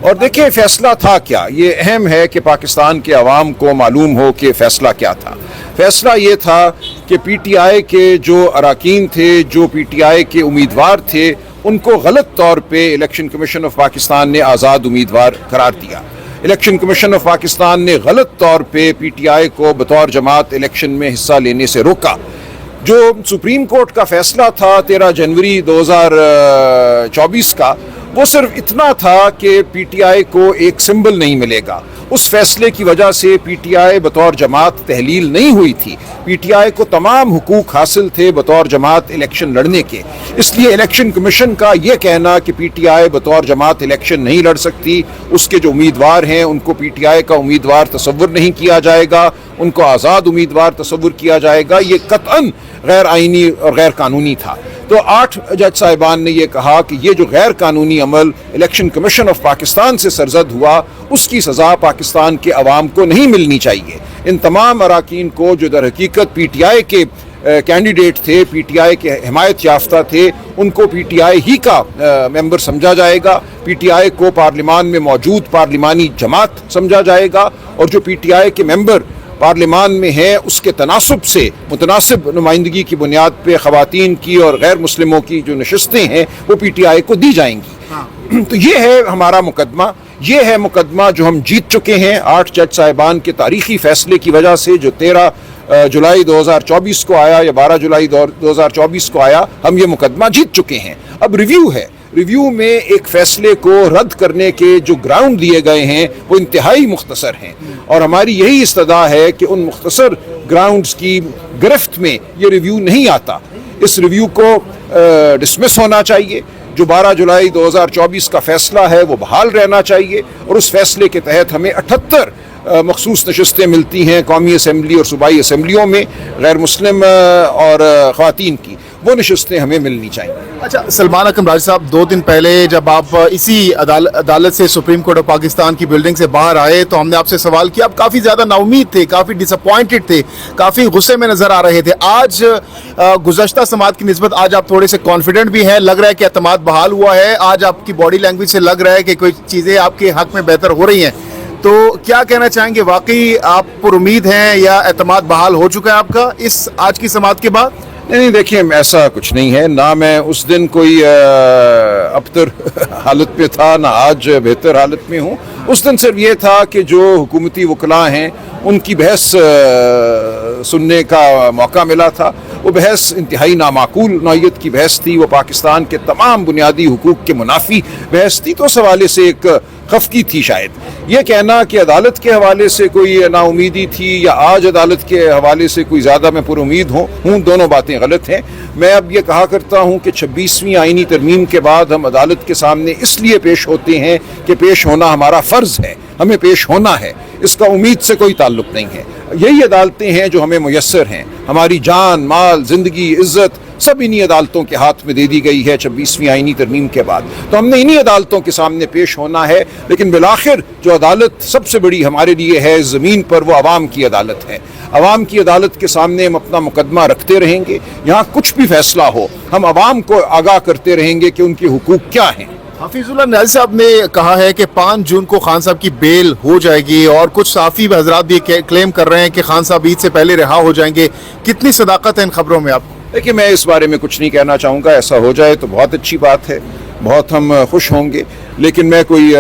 اور دیکھیں فیصلہ تھا کیا. یہ اہم ہے کہ پاکستان کے عوام کو معلوم ہو کہ فیصلہ کیا تھا. فیصلہ یہ تھا کہ پی ٹی آئی کے جو اراکین تھے, جو پی ٹی آئی کے امیدوار تھے, ان کو غلط طور پہ الیکشن کمیشن آف پاکستان نے آزاد امیدوار قرار دیا. الیکشن کمیشن آف پاکستان نے غلط طور پہ پی ٹی آئی کو بطور جماعت الیکشن میں حصہ لینے سے روکا. جو سپریم کورٹ کا فیصلہ تھا 13 جنوری 2024 کا, وہ صرف اتنا تھا کہ پی ٹی آئی کو ایک سمبل نہیں ملے گا. اس فیصلے کی وجہ سے پی ٹی آئی بطور جماعت تحلیل نہیں ہوئی تھی. پی ٹی آئی کو تمام حقوق حاصل تھے بطور جماعت الیکشن لڑنے کے. اس لیے الیکشن کمیشن کا یہ کہنا کہ پی ٹی آئی بطور جماعت الیکشن نہیں لڑ سکتی, اس کے جو امیدوار ہیں ان کو پی ٹی آئی کا امیدوار تصور نہیں کیا جائے گا, ان کو آزاد امیدوار تصور کیا جائے گا, یہ قطعاً غیر آئینی اور غیر قانونی تھا. تو 8 جج صاحبان نے یہ کہا کہ یہ جو غیر قانونی عمل الیکشن کمیشن آف پاکستان سے سرزد ہوا, اس کی سزا پاکستان کے عوام کو نہیں ملنی چاہیے. ان تمام اراکین کو جو در حقیقت پی ٹی آئی کے کینڈیڈیٹ تھے, پی ٹی آئی کے حمایت یافتہ تھے, ان کو پی ٹی آئی ہی کا ممبر سمجھا جائے گا. پی ٹی آئی کو پارلیمان میں موجود پارلیمانی جماعت سمجھا جائے گا, اور جو پی ٹی آئی کے ممبر پارلیمان میں ہے اس کے تناسب سے متناسب نمائندگی کی بنیاد پہ خواتین کی اور غیر مسلموں کی جو نشستیں ہیں وہ پی ٹی آئی کو دی جائیں گی. تو یہ ہے ہمارا مقدمہ. یہ ہے مقدمہ جو ہم جیت چکے ہیں 8 جج صاحبان کے تاریخی فیصلے کی وجہ سے, جو 13 جولائی 2024 کو آیا یا 12 جولائی 2024 کو آیا. ہم یہ مقدمہ جیت چکے ہیں. اب ریویو ہے. ریویو میں ایک فیصلے کو رد کرنے کے جو گراؤنڈ دیے گئے ہیں وہ انتہائی مختصر ہیں, اور ہماری یہی استدعا ہے کہ ان مختصر گراؤنڈز کی گرفت میں یہ ریویو نہیں آتا. اس ریویو کو ڈسمس ہونا چاہیے. جو 12 جولائی 2024 کا فیصلہ ہے وہ بحال رہنا چاہیے, اور اس فیصلے کے تحت ہمیں 78 مخصوص نشستیں ملتی ہیں قومی اسمبلی اور صوبائی اسمبلیوں میں غیر مسلم اور خواتین کی. وہ نشستیں ہمیں ملنی چاہیے. اچھا سلمان اکرم راجی صاحب, 2 دن پہلے جب آپ اسی عدالت سے سپریم کورٹ آف پاکستان کی بلڈنگ سے باہر آئے تو ہم نے آپ سے سوال کیا. آپ کافی زیادہ نا امید تھے, کافی ڈس اپوائنٹڈ تھے, کافی غصے میں نظر آ رہے تھے. آج گزشتہ سماعت کی نسبت آج آپ تھوڑے سے کانفیڈنٹ بھی ہیں, لگ رہا ہے کہ اعتماد بحال ہوا ہے. آج آپ کی باڈی لینگویج سے لگ رہا ہے کہ کوئی چیزیں آپ کے حق میں بہتر ہو رہی ہیں. تو کیا کہنا چاہیں گے, واقعی آپ پر امید ہیں یا اعتماد بحال ہو چکا ہے آپ کا اس آج کی سماعت کے بعد؟ نہیں دیکھیں, ایسا کچھ نہیں ہے. نہ میں اس دن کوئی ابتر حالت پہ تھا, نہ آج بہتر حالت میں ہوں. اس دن صرف یہ تھا کہ جو حکومتی وکلاء ہیں ان کی بحث سننے کا موقع ملا تھا. وہ بحث انتہائی نامعقول نوعیت کی بحث تھی. وہ پاکستان کے تمام بنیادی حقوق کے منافی بحث تھی. تو اس حوالے سے ایک خفگی تھی شاید. یہ کہنا کہ عدالت کے حوالے سے کوئی نا امیدی تھی یا آج عدالت کے حوالے سے کوئی زیادہ میں پر امید ہوں, دونوں باتیں غلط ہیں. میں اب یہ کہا کرتا ہوں کہ 26ویں آئینی ترمیم کے بعد ہم عدالت کے سامنے اس لیے پیش ہوتے ہیں کہ پیش ہونا ہمارا فرض ہے, ہمیں پیش ہونا ہے. اس کا امید سے کوئی تعلق نہیں ہے. یہی عدالتیں ہیں جو ہمیں میسر ہیں. ہماری جان, مال, زندگی, عزت سب انہی عدالتوں کے ہاتھ میں دے دی گئی ہے 26ویں آئینی ترمیم کے بعد. تو ہم نے انہی عدالتوں کے سامنے پیش ہونا ہے. لیکن بالآخر جو عدالت سب سے بڑی ہمارے لیے ہے زمین پر, وہ عوام کی عدالت ہے. عوام کی عدالت کے سامنے ہم اپنا مقدمہ رکھتے رہیں گے. یہاں کچھ بھی فیصلہ ہو ہم عوام کو آگاہ کرتے رہیں گے کہ ان کے حقوق کیا ہیں. حفیظ اللہ نیازی صاحب نے کہا ہے کہ 5 جون کو خان صاحب کی بیل ہو جائے گی, اور کچھ صحافی حضرات بھی کلیم کر رہے ہیں کہ خان صاحب عید سے پہلے رہا ہو جائیں گے. کتنی صداقت ہے ان خبروں میں آپ؟ دیکھیے, میں اس بارے میں کچھ نہیں کہنا چاہوں گا. ایسا ہو جائے تو بہت اچھی بات ہے, بہت ہم خوش ہوں گے, لیکن میں کوئی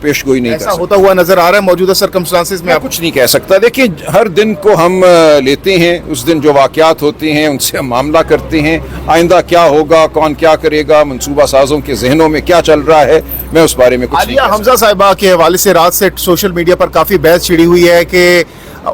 پیش گوئی نہیں کر سکتا. ایسا ہوتا ہوا نظر آ رہا ہے موجودہ سرکمسٹانسز میں؟ آپ کچھ نہیں کہہ سکتا. دیکھیں, ہر دن کو ہم لیتے ہیں, اس دن جو واقعات ہوتے ہیں ان سے ہم معاملہ کرتے ہیں. آئندہ کیا ہوگا, کون کیا کرے گا, منصوبہ سازوں کے ذہنوں میں کیا چل رہا ہے, میں اس بارے میں کچھ نہیں کہہ سکتا. حمزہ صاحبہ کے حوالے سے رات سے سوشل میڈیا پر کافی بحث چھڑی ہوئی ہے کہ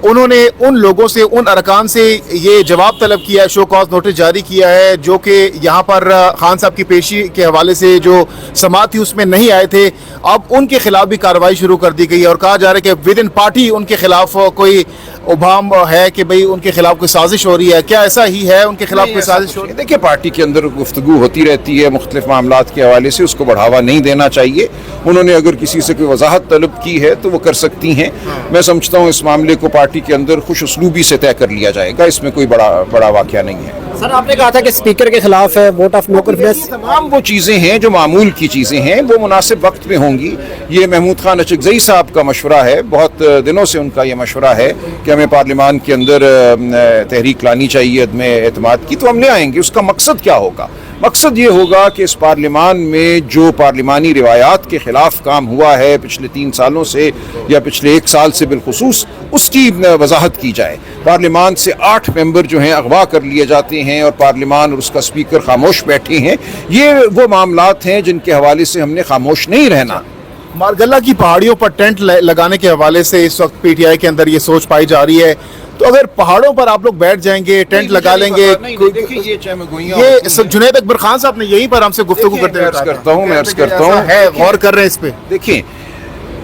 انہوں نے ان لوگوں سے, ان ارکان سے یہ جواب طلب کیا ہے, شو کاز نوٹس جاری کیا ہے, جو کہ یہاں پر خان صاحب کی پیشی کے حوالے سے جو سماعت تھی اس میں نہیں آئے تھے. اب ان کے خلاف بھی کارروائی شروع کر دی گئی ہے, اور کہا جا رہا ہے کہ ود ان پارٹی ان کے خلاف کوئی ابہام ہے کہ بھئی ان کے خلاف کوئی سازش ہو رہی ہے. کیا ایسا ہی ہے, ان کے خلاف کوئی سازش ہو رہی ہے؟ دیکھیں, پارٹی کے اندر گفتگو ہوتی رہتی ہے مختلف معاملات کے حوالے سے, اس کو بڑھاوا نہیں دینا چاہیے. انہوں نے اگر کسی سے کوئی وضاحت طلب کی ہے تو وہ کر سکتی ہیں. میں سمجھتا ہوں اس معاملے کو پارٹی کے اندر خوش اسلوبی سے طے کر لیا جائے گا, اس میں کوئی بڑا واقعہ نہیں ہے. سر آپ نے کہا تھا کہ اسپیکر کے خلاف ہے ووٹ آف نو کانفیڈنس. یہ تمام وہ چیزیں ہیں جو معمول کی چیزیں ہیں، وہ مناسب وقت میں ہوں گی. یہ محمود خان اچکزئی صاحب کا مشورہ ہے، بہت دنوں سے ان کا یہ مشورہ ہے کہ ہمیں پارلیمان کے اندر تحریک لانی چاہیے عدم اعتماد کی، تو ہم لے آئیں گے. اس کا مقصد کیا ہوگا؟ مقصد یہ ہوگا کہ اس پارلیمان میں جو پارلیمانی روایات کے خلاف کام ہوا ہے پچھلے 3 سالوں سے یا پچھلے 1 سال سے بالخصوص، اس کی وضاحت کی جائے. پارلیمان سے 8 ممبر جو ہیں اغوا کر لیے جاتے ہیں اور پارلیمان اور اس کا اسپیکر خاموش بیٹھے ہیں. یہ وہ معاملات ہیں جن کے حوالے سے ہم نے خاموش نہیں رہنا. مارگلہ کی پہاڑیوں پر ٹینٹ لگانے کے حوالے سے اس وقت پی ٹی آئی کے اندر یہ سوچ پائی جا رہی ہے، تو اگر پہاڑوں پر آپ لوگ بیٹھ جائیں گے، ٹینٹ لگا لیں گے، یہ جنید اکبر خان صاحب نے یہیں پر ہم سے گفتگو کرتے ہوئے میں عرض کرتا ہوں ہے، غور کر رہے ہیں اس پہ. دیکھیں،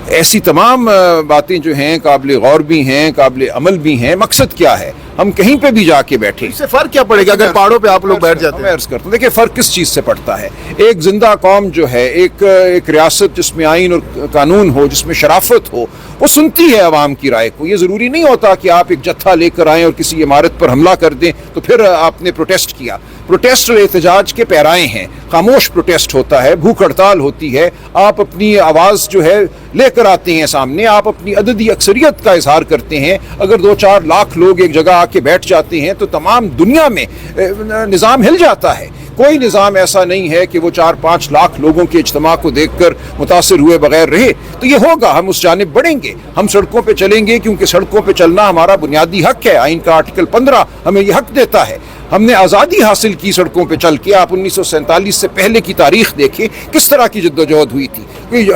ایسی تمام باتیں جو ہیں قابل غور بھی ہیں، قابل عمل بھی ہیں. مقصد کیا ہے؟ ہم کہیں پہ بھی جا کے بیٹھیں، اس سے فرق کیا پڑے گا اگر پہاڑوں پہ آپ لوگ بیٹھ جاتے میں ہیں؟ عرض کرتا ہوں، دیکھیں فرق کس چیز سے پڑتا ہے. ایک زندہ قوم جو ہے، ایک ریاست جس میں آئین اور قانون ہو، جس میں شرافت ہو، وہ سنتی ہے عوام کی رائے کو. یہ ضروری نہیں ہوتا کہ آپ ایک جتھا لے کر آئیں اور کسی عمارت پر حملہ کر دیں تو پھر آپ نے پروٹیسٹ کیا. پروٹیسٹ اور احتجاج کے پیرائے ہیں. خاموش پروٹیسٹ ہوتا ہے، بھوک ہڑتال ہوتی ہے، آپ اپنی آواز جو ہے لے کر آتے ہیں سامنے، آپ اپنی عددی اکثریت کا اظہار کرتے ہیں. اگر 2-4 لاکھ لوگ ایک جگہ آ کے بیٹھ جاتے ہیں تو تمام دنیا میں نظام ہل جاتا ہے. کوئی نظام ایسا نہیں ہے کہ وہ 4-5 لاکھ لوگوں کے اجتماع کو دیکھ کر متاثر ہوئے بغیر رہے. تو یہ ہوگا، ہم اس جانب بڑھیں گے، ہم سڑکوں پہ چلیں گے، کیونکہ سڑکوں پہ چلنا ہمارا بنیادی حق ہے. آئین کا آرٹیکل 15 ہمیں یہ حق دیتا ہے. ہم نے آزادی حاصل کی سڑکوں پہ چل کے. آپ 1947 سے پہلے کی تاریخ دیکھیں، کس طرح کی جدوجہد ہوئی تھی.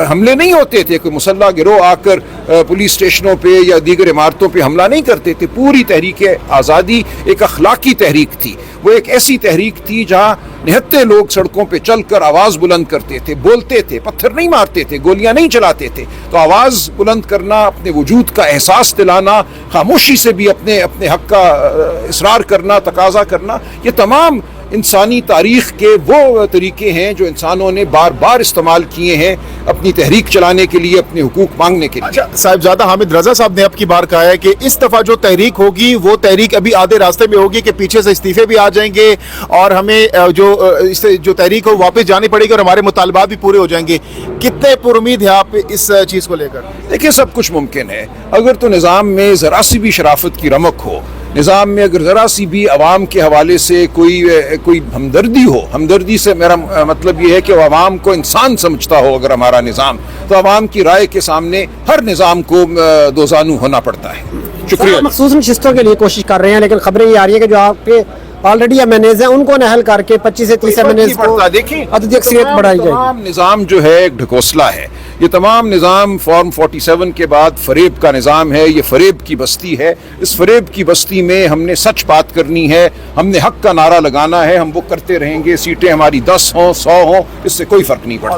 حملے نہیں ہوتے تھے، کوئی مسلح گروہ آ کر پولیس اسٹیشنوں پہ یا دیگر عمارتوں پہ حملہ نہیں کرتے تھے. پوری تحریک آزادی ایک اخلاقی تحریک تھی. وہ ایک ایسی تحریک تھی جہاں نہتے لوگ سڑکوں پہ چل کر آواز بلند کرتے تھے، بولتے تھے، پتھر نہیں مارتے تھے، گولیاں نہیں چلاتے تھے. تو آواز بلند کرنا، اپنے وجود کا احساس دلانا، خاموشی سے بھی اپنے حق کا اصرار کرنا، تقاضا کرنا، یہ تمام انسانی تاریخ کے وہ طریقے ہیں جو انسانوں نے بار بار استعمال کیے ہیں اپنی تحریک چلانے کے لیے، اپنے حقوق مانگنے کے لیے. اچھا، صاحبزادہ حامد رضا صاحب نے اب کی بار کہا ہے کہ اس دفعہ جو تحریک ہوگی وہ تحریک ابھی آدھے راستے میں ہوگی، کہ پیچھے سے استعفے بھی آ جائیں گے اور ہمیں جو تحریک ہو واپس جانی پڑے گی اور ہمارے مطالبات بھی پورے ہو جائیں گے. کتنے پر امید ہیں آپ اس چیز کو لے کر؟ دیکھیں، سب کچھ ممکن ہے اگر تو نظام میں ذرا سی بھی شرافت کی رمق ہو، نظام میں اگر ذرا سی بھی عوام کے حوالے سے کوئی ہمدردی ہو. ہمدردی سے میرا مطلب یہ ہے کہ وہ عوام کو انسان سمجھتا ہو. اگر ہمارا نظام، تو عوام کی رائے کے سامنے ہر نظام کو دوزانو ہونا پڑتا ہے. شکریہ. مخصوص نشستوں کے لیے کوشش کر رہے ہیں، لیکن خبریں یہ آ رہی ہے کہ جو آپ کے آلریڈی ایم این ایز ہیں ان کو نہل کر کے 25 سے 30 ایم این ایز کو عددی اکثریت بڑھائی جائے گی. تمام نظام جو ہے ایک ڈھکوسلہ ہے. یہ تمام نظام فارم 47 کے بعد فریب کا نظام ہے. یہ فریب کی بستی ہے. اس فریب کی بستی میں ہم نے سچ بات کرنی ہے، ہم نے حق کا نعرہ لگانا ہے. ہم وہ کرتے رہیں گے، سیٹیں ہماری 10 ہوں 100 ہوں، اس سے کوئی فرق نہیں پڑتا.